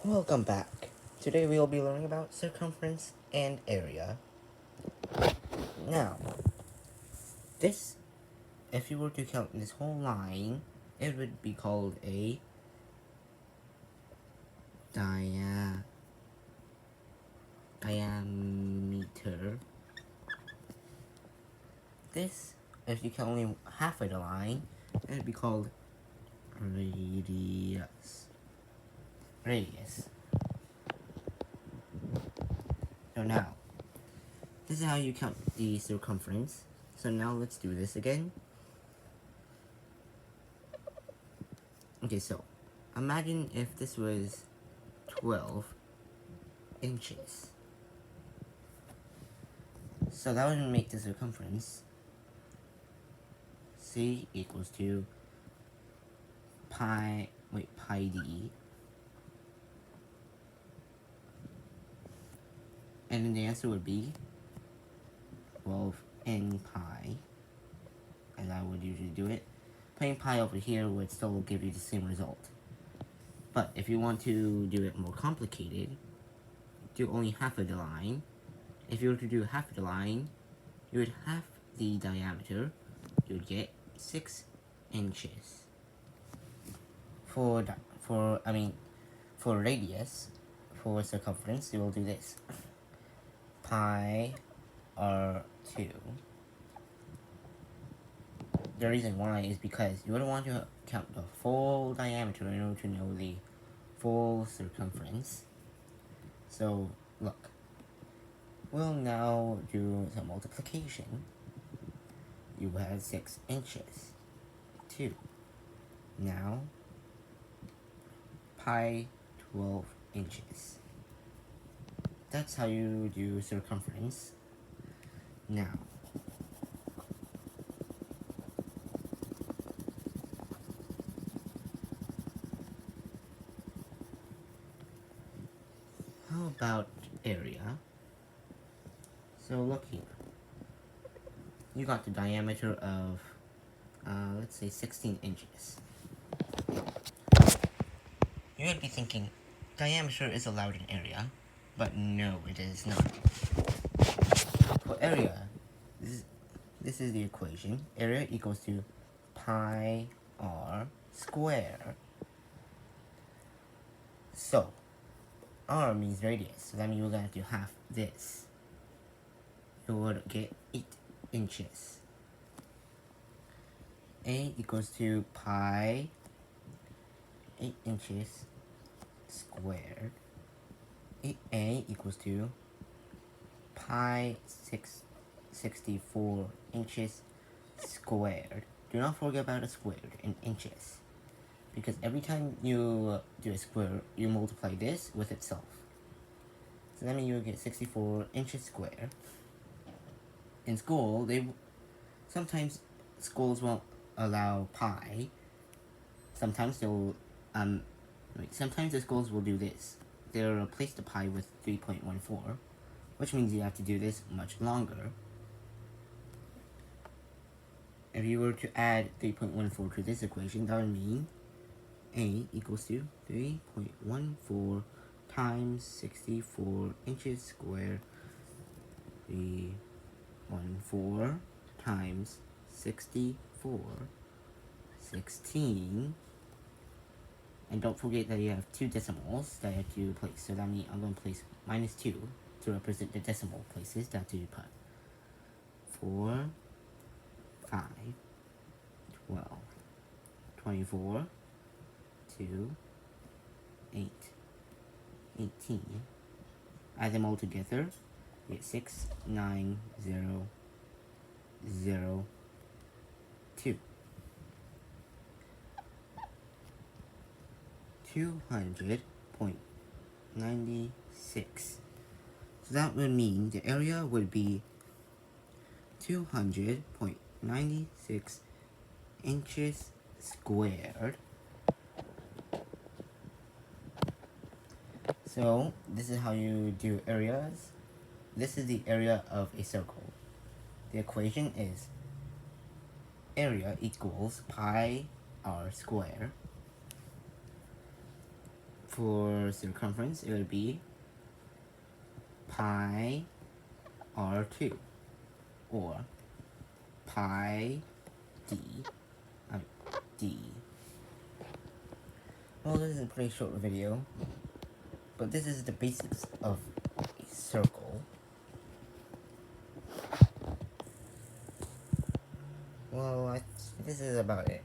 Welcome back. Today we will be learning about circumference and area. Now, this, if you were to count this whole line, it would be called a diameter. This, if you count only half of the line, it would be called radius. So now, this is how you count the circumference. So now let's do this again. Okay, so imagine if this was 12 inches. So that would make the circumference C equals to pi d. And then the answer would be 12n pi, as I would usually do it. Putting pi over here would still give you the same result. But if you want to do it more complicated, do only half of the line. If you were to do half of the line, you would half the diameter, you would get 6 inches. For radius, for circumference, you will do this. Pi r2. The reason why is because you would want to count the full diameter in order to know the full circumference. So, look. We'll now do some multiplication. You had 6 inches. 2. Now, pi 12 inches. That's how you do circumference. Now, how about area? So look here. You got the diameter of, let's say 16 inches. You would be thinking, diameter is allowed in area, but no, it is not. For area, this is the equation. Area equals to pi r squared. So, r means radius, so that means we're going to have to half this. You would get 8 inches. A equals to pi 8 inches squared. A equals to pi 64 inches squared. Do not forget about a squared in inches, because every time you do a square, you multiply this with itself. So that means you'll get 64 inches squared. In school, sometimes schools won't allow pi. Sometimes sometimes the schools will do this. They'll replace the pi with 3.14, which means you have to do this much longer. If you were to add 3.14 to this equation, that would mean A equals to 3.14 times 64 inches squared. 3.14 times 64, 16. And don't forget that you have 2 decimals that you have to place. So that means I'm going to place -2 to represent the decimal places that you put. 4, 5, 12, 24, 2, 8, 18. Add them all together, you get 6, 9, 0, 0, 2. 200.96. So that would mean the area would be 200.96 inches squared. So this is how you do areas. This is the area of a circle. The equation is area equals pi r squared. for circumference, it would be pi r2, or pi d. Well, this is a pretty short video, but this is the basics of a circle. Well, this is about it.